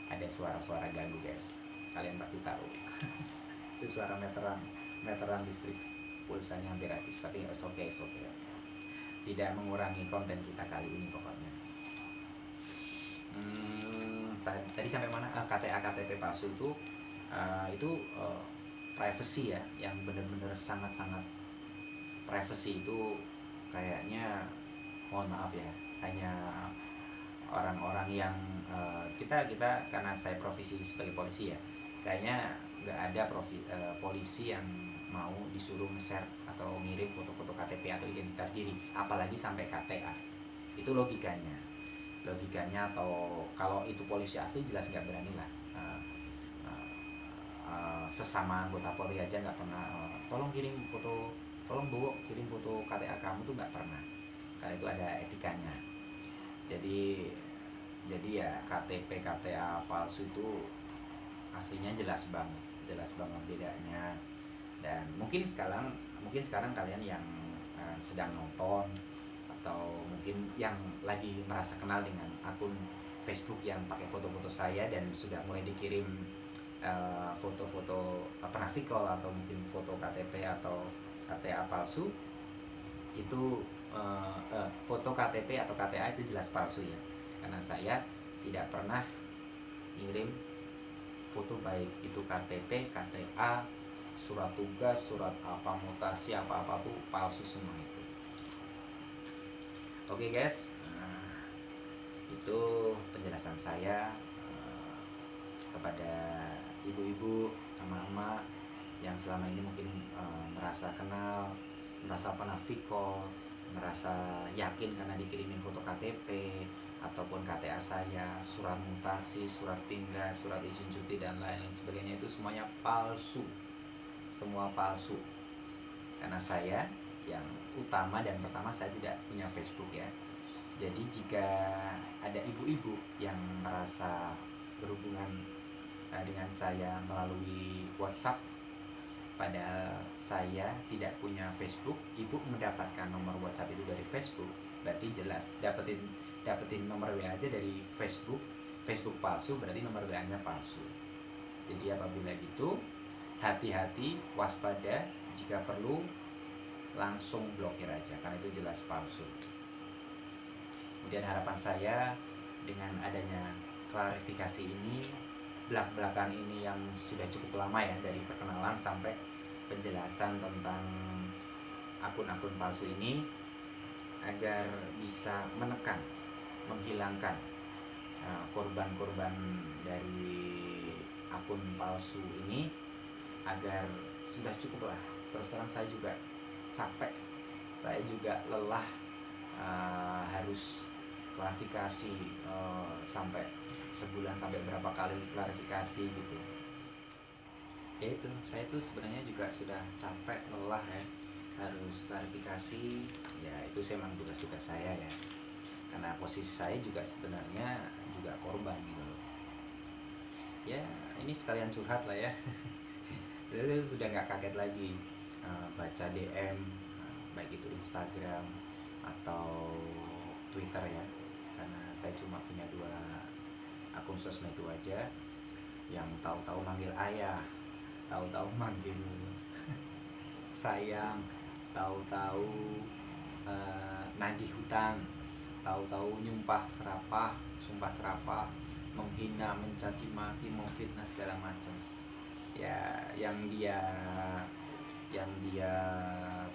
Speaker 1: ada suara-suara ganggu guys, kalian pasti tahu. Itu suara meteran listrik, pulsanya hampir habis, tapi it's okay. Tidak mengurangi konten kita kali ini pokoknya. Tadi sampai mana? KTA KTP palsu itu privacy ya, yang benar-benar sangat-sangat privacy. Itu kayaknya mohon maaf ya, hanya orang-orang yang kita karena saya profesi sebagai polisi ya, kayaknya nggak ada polisi yang mau disuruh nge-share atau ngirim foto-foto KTP atau identitas diri, apalagi sampai KTA. Itu logikanya, atau kalau itu polisi asli jelas nggak berani lah. Sesama anggota Polri aja nggak pernah tolong kirim foto, tolong bawa kirim foto KTA kamu, tuh nggak pernah, karena itu ada etikanya. Jadi ya KTP KTA palsu itu aslinya jelas banget bedanya. Dan mungkin sekarang kalian yang sedang nonton, atau mungkin yang lagi merasa kenal dengan akun Facebook yang pakai foto-foto saya dan sudah mulai dikirim foto-foto prafikol atau mungkin foto KTP atau KTA palsu, itu foto KTP atau KTA itu jelas palsu ya, karena saya tidak pernah ngirim foto, baik itu KTP, KTA, surat tugas, surat apa mutasi apa tuh palsu semua itu. Oke guys, itu penjelasan saya kepada ibu-ibu, emak-emak yang selama ini mungkin merasa kenal, merasa penafikol, merasa yakin karena dikirimin foto KTP ataupun KTA saya, surat mutasi, surat pindah, surat izin cuti dan lain sebagainya, itu semuanya palsu. Semua palsu. Karena saya yang utama dan pertama, saya tidak punya Facebook ya. Jadi jika ada ibu-ibu yang merasa berhubungan dengan saya melalui WhatsApp, padahal saya tidak punya Facebook, ibu mendapatkan nomor WhatsApp itu dari Facebook, berarti jelas dapetin nomor WA aja dari Facebook palsu, berarti nomor WA-nya palsu. Jadi apabila gitu, hati-hati, waspada, jika perlu langsung blokir aja, karena itu jelas palsu. Kemudian harapan saya dengan adanya klarifikasi ini, belak-belakan ini yang sudah cukup lama ya, dari perkenalan sampai penjelasan tentang akun-akun palsu ini, agar bisa menekan, menghilangkan korban-korban dari akun palsu ini, agar sudah cukup lah. Terus terang saya juga capek, saya juga lelah harus klarifikasi, sampai sebulan sampai berapa kali klarifikasi gitu. Ya itu, saya tuh sebenarnya juga sudah capek, lelah ya, harus klarifikasi. Ya itu memang tugas-tugas saya ya, karena posisi saya juga sebenarnya juga korban gitu loh. Ya ini sekalian curhat lah ya. Jadi udah nggak kaget lagi baca DM, baik itu Instagram atau Twitter ya, karena saya cuma punya 2 akun sosmed itu aja, yang tahu-tahu manggil ayah, tahu-tahu manggil sayang, tahu-tahu nagih hutang, tahu-tahu sumpah serapah, menghina, mencaci maki, memfitnah segala macam. Ya yang dia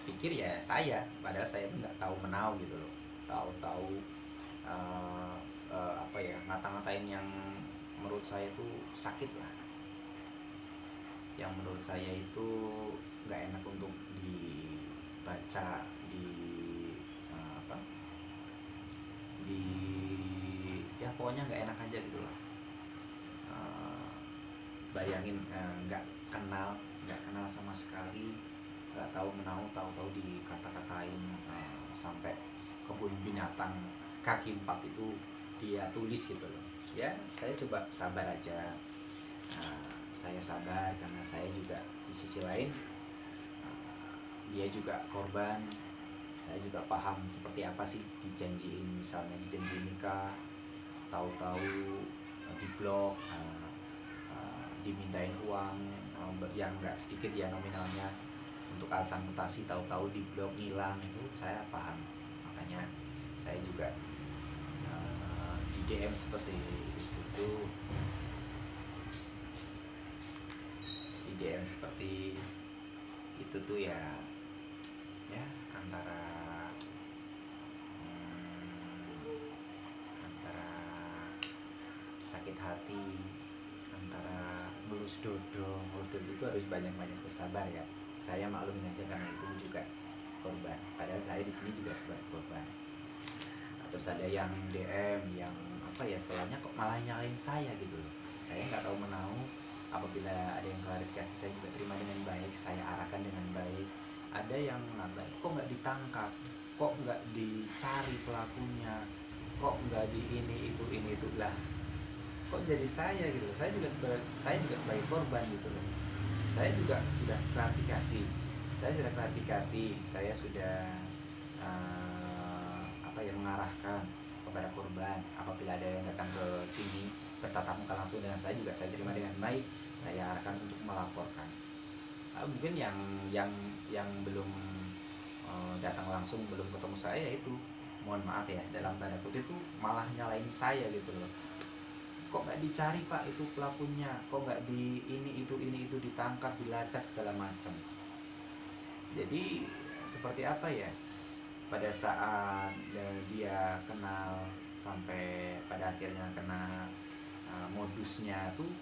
Speaker 1: pikir ya saya, padahal saya tuh nggak tahu menau gitu loh. Tahu-tahu apa ya, ngata-ngatain yang menurut saya tuh sakit lah, yang menurut saya itu nggak enak untuk dibaca, apa, di ya pokoknya nggak enak aja gitu loh. Bayangin, nggak kenal sama sekali, nggak tahu menau, tahu-tahu dikata-katain, sampai kebun binatang kaki 4 itu dia tulis gitu loh. Ya saya coba sabar aja. Saya sabar karena saya juga di sisi lain, dia juga korban. Saya juga paham seperti apa sih dijanjiin, misalnya dijanjiin nikah, tahu-tahu diblok, dimintain uang yang nggak sedikit ya nominalnya untuk alasan mutasi, tahu-tahu diblok, ngilang. Itu saya paham, makanya saya juga di DM seperti itu, di DM seperti itu tuh ya antara sakit hati, antara mulus dodo itu harus banyak-banyak bersabar ya. Saya maklumin aja karena itu juga korban, padahal saya di sini juga sebagai korban. Terus ada yang DM yang apa ya, setelahnya kok malah nyalain saya gitu loh. Saya nggak tahu menau. Apabila ada yang klarifikasi, saya juga terima dengan baik, saya arahkan dengan baik. Ada yang ngatain, kok nggak ditangkap, kok nggak dicari pelakunya, kok nggak di ini itu lah, kok jadi saya gitu loh. Saya juga sebagai korban gitu loh. Saya juga sudah klarifikasi, saya sudah mengarahkan kepada korban. Apabila ada yang datang ke sini bertatap muka langsung dengan saya, juga saya terima dengan baik, saya arahkan untuk melaporkan. Mungkin yang belum datang langsung, belum ketemu saya, itu mohon maaf ya, dalam tanda kutip itu malah nyalain saya gitu loh. Kok nggak dicari pak itu pelakunya, kok nggak di ini itu ditangkap, dilacak segala macam. Jadi seperti apa ya, pada saat dia kenal sampai pada akhirnya kena modusnya tuh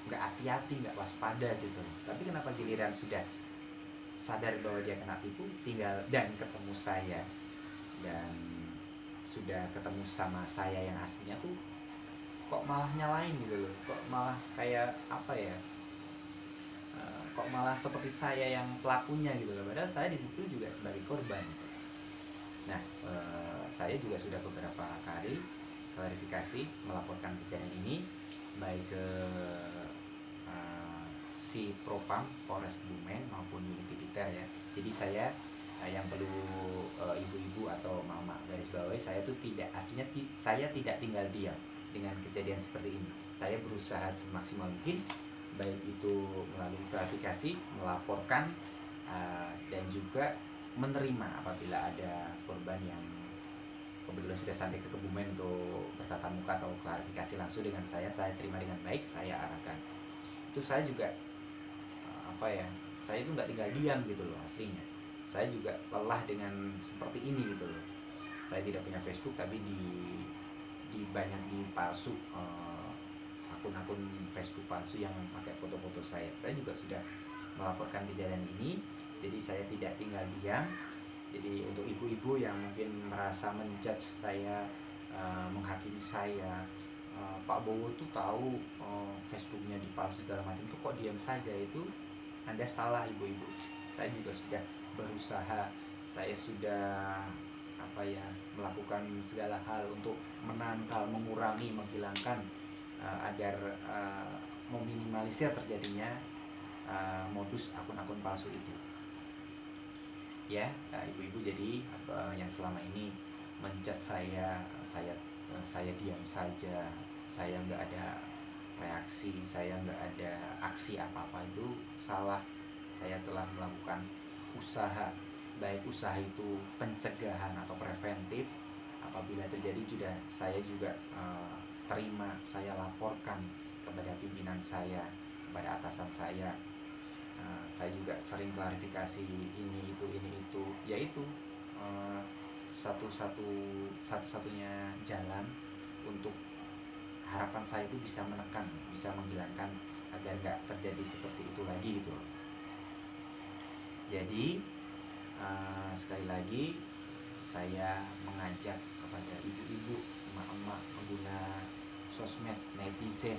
Speaker 1: nggak hati-hati, nggak waspada gitu. Tapi kenapa giliran sudah sadar bahwa dia kena tipu, tinggal dan ketemu saya, dan sudah ketemu sama saya yang aslinya tuh, kok malah nyalain gitu loh. Kok malah kayak apa ya, kok malah seperti saya yang pelakunya gitu loh, padahal saya di situ juga sebagai korban gitu. Nah, saya juga sudah beberapa kali klarifikasi, melaporkan kejadian ini baik ke si Propam Polres Kebumen maupun unit militer ya. Jadi saya yang perlu ibu-ibu atau mama garis bawahi, saya tuh saya tidak tinggal diam dengan kejadian seperti ini. Saya berusaha semaksimal mungkin, baik itu melalui klarifikasi, melaporkan, dan juga menerima apabila ada korban yang kebetulan sudah sampai ke Kebumen untuk bertatap muka atau klarifikasi langsung dengan saya terima dengan baik, saya arahkan. Itu saya juga saya itu nggak tinggal diam gitu loh aslinya. Saya juga lelah dengan seperti ini gitu loh. Saya tidak punya Facebook, tapi banyak dipalsu, akun-akun Facebook palsu yang pakai foto-foto saya. Saya juga sudah melaporkan kejadian ini, jadi saya tidak tinggal diam. Jadi untuk ibu-ibu yang mungkin merasa menjudge saya menghakimi saya. Pak Bowo tuh tahu Facebooknya dipalsu segala macam tuh kok diam saja. Itu Anda salah, ibu-ibu. Saya juga sudah berusaha, saya sudah melakukan segala hal untuk menangkal, mengurangi, menghilangkan agar meminimalisir terjadinya modus akun-akun palsu itu. Ya, ibu-ibu, jadi yang selama ini mencat saya diam saja, saya nggak ada reaksi, saya nggak ada aksi apa-apa, itu salah. Saya telah melakukan usaha, baik usaha itu pencegahan atau preventif. Apabila terjadi saya juga terima, saya laporkan kepada pimpinan saya, kepada atasan saya. Saya juga sering klarifikasi ini itu, yaitu satu-satunya jalan untuk harapan saya itu bisa menekan, bisa menghilangkan agar nggak terjadi seperti itu lagi gitu. Jadi sekali lagi saya mengajak kepada ibu-ibu, emak-emak pengguna sosmed, netizen,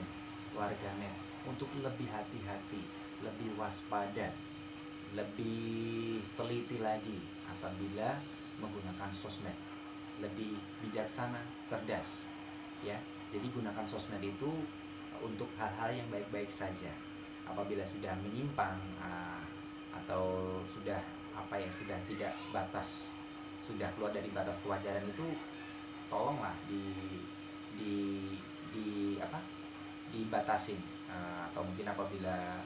Speaker 1: warganet untuk lebih hati-hati, lebih waspada, lebih teliti lagi apabila menggunakan sosmed, lebih bijaksana, cerdas, ya. Jadi gunakan sosmed itu untuk hal-hal yang baik-baik saja. Apabila sudah menyimpang atau sudah sudah tidak batas, sudah keluar dari batas kewajaran, itu tolonglah dibatasin. Atau mungkin apabila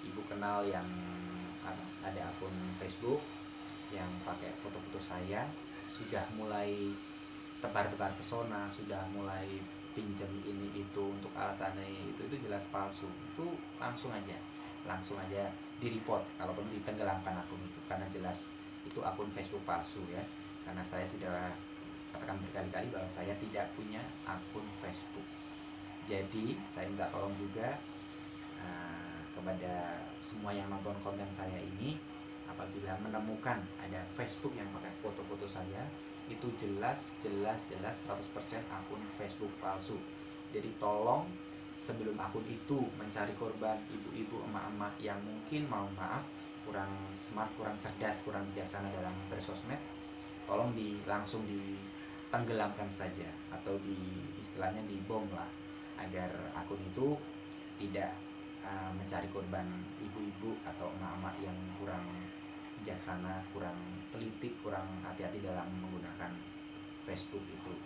Speaker 1: ibu kenal yang ada akun Facebook yang pakai foto-foto saya, sudah mulai tebar-tebar pesona, sudah mulai pinjam ini itu untuk alasannya itu jelas palsu, itu langsung aja di report, kalaupun ditenggelamkan akun itu, karena jelas itu akun Facebook palsu, ya. Karena saya sudah katakan berkali-kali bahwa saya tidak punya akun Facebook. Jadi saya minta tolong juga kepada semua yang nonton konten saya ini, apabila menemukan ada Facebook yang pakai foto-foto saya, itu jelas 100% akun Facebook palsu. Jadi tolong, sebelum akun itu mencari korban, ibu-ibu, emak-emak yang mungkin, mohon maaf, kurang smart, kurang cerdas, kurang bijaksana dalam bersosmed, tolong langsung ditenggelamkan saja, atau istilahnya dibom lah, agar akun itu tidak mencari korban ibu-ibu atau emak-emak yang kurang bijaksana, kurang teliti, kurang hati-hati dalam menggunakan Facebook itu.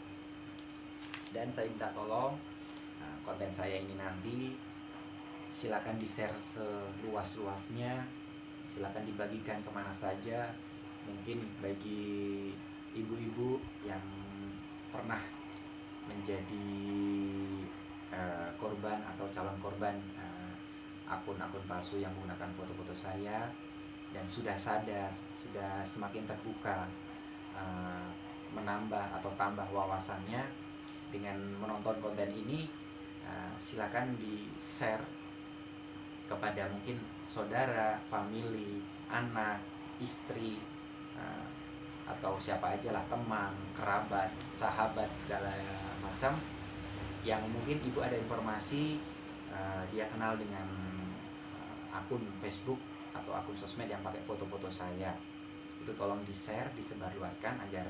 Speaker 1: Dan saya minta tolong, konten saya ini nanti silakan di-share seluas-luasnya, silakan dibagikan kemana saja. Mungkin bagi ibu-ibu yang pernah menjadi korban atau calon korban akun-akun palsu yang menggunakan foto-foto saya, dan sudah sadar, sudah semakin terbuka, menambah atau tambah wawasannya dengan menonton konten ini, silakan di-share kepada mungkin saudara, family, anak, istri, atau siapa aja lah, teman, kerabat, sahabat, segala macam yang mungkin ibu ada informasi dia kenal dengan akun Facebook atau akun sosmed yang pakai foto-foto saya. Itu tolong di-share, disebarluaskan agar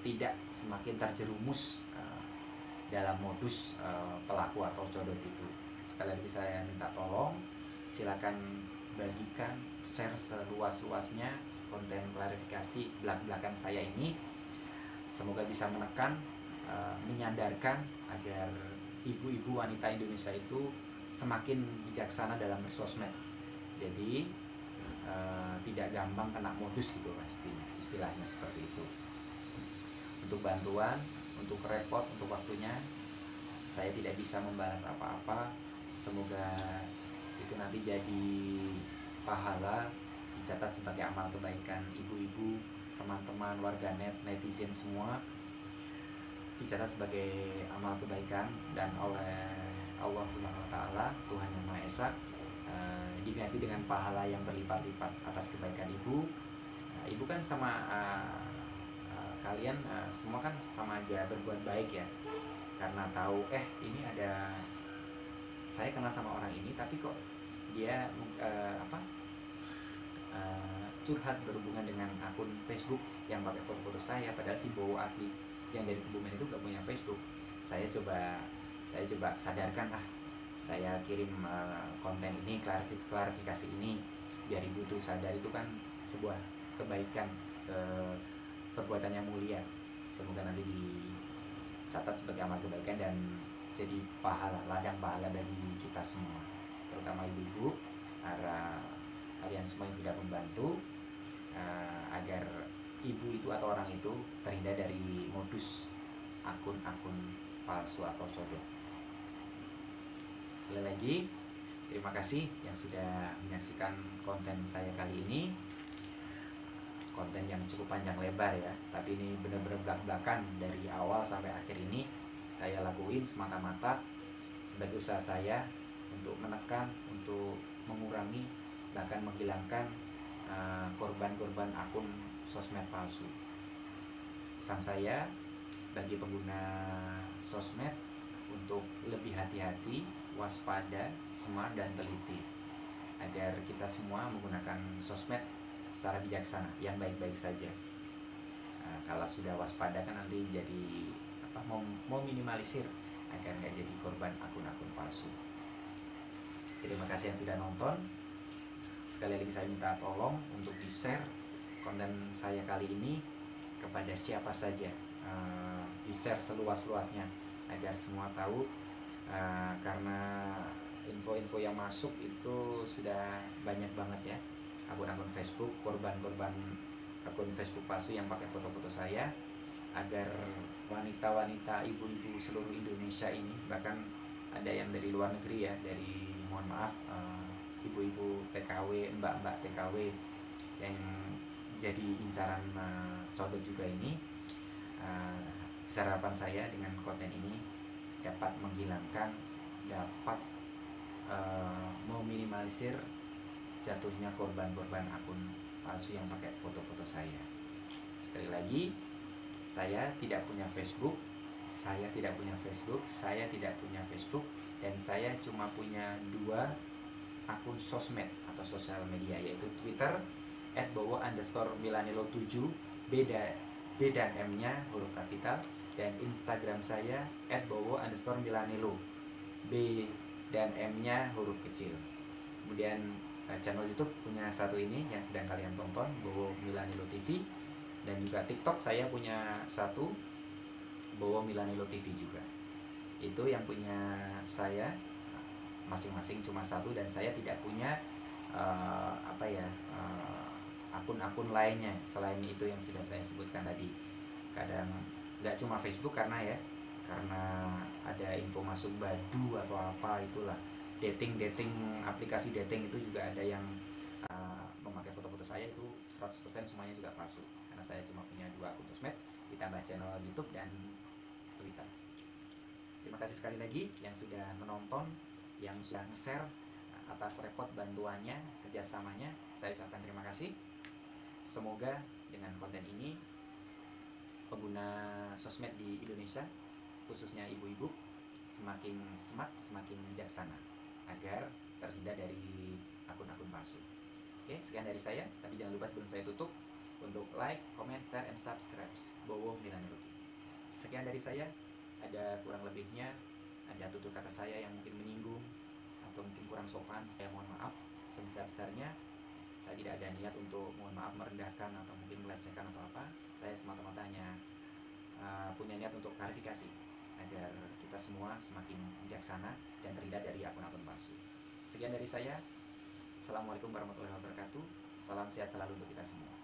Speaker 1: tidak semakin terjerumus dalam modus pelaku atau codot itu. Sekali lagi saya minta tolong, silakan bagikan, share seluas-luasnya konten klarifikasi belak-belakan saya ini. Semoga bisa menekan, menyadarkan agar ibu-ibu wanita Indonesia itu semakin bijaksana dalam bersosmed. Jadi tidak gampang kena modus gitu, pastinya, istilahnya seperti itu. Untuk bantuan, untuk repot, untuk waktunya, saya tidak bisa membalas apa-apa. Semoga itu nanti jadi pahala, dicatat sebagai amal kebaikan ibu-ibu, teman-teman, warganet, netizen semua, dicatat sebagai amal kebaikan, dan oleh Allah Subhanahu wa Ta'ala, Tuhan Yang Maha Esa, diganti dengan pahala yang berlipat-lipat atas kebaikan ibu. Ibu kan sama kalian kalian semua kan sama aja berbuat baik ya, karena tahu ini ada, saya kenal sama orang ini tapi kok dia curhat berhubungan dengan akun Facebook yang pakai foto-foto saya, padahal si Bowo asli yang dari Kebumen itu gak punya Facebook. Saya coba sadarkan, saya kirim konten ini, klarifikasi ini biar ibu tuh sadar, itu kan sebuah kebaikan, perbuatan yang mulia, semoga nanti dicatat sebagai amal kebaikan dan jadi ladang pahala bagi kita semua, terutama ibu-ibu, kalian semua yang sudah membantu agar ibu itu atau orang itu terhindar dari modus akun-akun palsu atau codong. Sekali lagi, terima kasih yang sudah menyaksikan konten saya kali ini. Konten yang cukup panjang lebar ya, tapi ini benar-benar belak-belakan dari awal sampai akhir ini saya lakuin semata-mata sebagai usaha saya untuk menekan, untuk mengurangi, bahkan menghilangkan korban-korban akun sosmed palsu. Pesan saya bagi pengguna sosmed untuk lebih hati-hati, waspada, smart dan teliti, agar kita semua menggunakan sosmed secara bijaksana, yang baik-baik saja. Kalau sudah waspada kan nanti jadi mau minimalisir agar nggak jadi korban akun-akun palsu. Terima kasih yang sudah nonton. Sekali lagi saya minta tolong untuk di-share konten saya kali ini kepada siapa saja, di-share seluas-luasnya agar semua tahu, karena info-info yang masuk itu sudah banyak banget ya, akun-akun Facebook, korban-korban akun Facebook palsu yang pakai foto-foto saya, agar wanita-wanita, ibu-ibu seluruh Indonesia ini, bahkan ada yang dari luar negeri ya, dari mohon maaf ibu-ibu TKW, mbak-mbak TKW yang jadi incaran codot juga ini, harapan saya dengan konten ini dapat menghilangkan, dapat meminimalisir jatuhnya korban-korban akun palsu yang pakai foto-foto saya. Sekali lagi, saya tidak punya Facebook, dan saya cuma punya 2 akun sosmed atau sosial media, yaitu Twitter @bowo_milanilo7 B dan M-nya huruf kapital, dan Instagram saya @bowo_milanilo B dan M-nya huruf kecil. Kemudian channel YouTube punya satu ini yang sedang kalian tonton, Bowo Milanilo TV, dan juga TikTok saya punya satu, Bowo Milanilo TV juga. Itu yang punya saya masing-masing cuma satu, dan saya tidak punya akun-akun lainnya selain itu yang sudah saya sebutkan tadi. Kadang nggak cuma Facebook karena ada info masuk Badu atau apa itulah, dating aplikasi dating itu juga ada yang memakai foto-foto saya, itu 100% semuanya juga palsu, karena saya cuma punya 2 akun sosmed ditambah channel YouTube dan Twitter. Terima kasih sekali lagi yang sudah menonton, yang sudah nge-share, atas repot bantuannya, kerjasamanya, saya ucapkan terima kasih. Semoga dengan konten ini pengguna sosmed di Indonesia, khususnya ibu-ibu, semakin smart, semakin bijaksana, agar terhindar dari akun-akun palsu. Oke, sekian dari saya, tapi jangan lupa sebelum saya tutup untuk like, comment, share, and subscribe Bowo Milanilo. Sekian dari saya, ada kurang lebihnya, ada tutur kata saya yang mungkin menyinggung atau mungkin kurang sopan, saya mohon maaf sebesar-besarnya. Saya tidak ada niat untuk merendahkan atau mungkin melecehkan atau apa. Saya semata-mata hanya punya niat untuk klarifikasi agar kita semua semakin bijaksana dan terhindar dari akun-akun palsu. Sekian dari saya. Assalamualaikum warahmatullahi wabarakatuh. Salam sehat selalu untuk kita semua.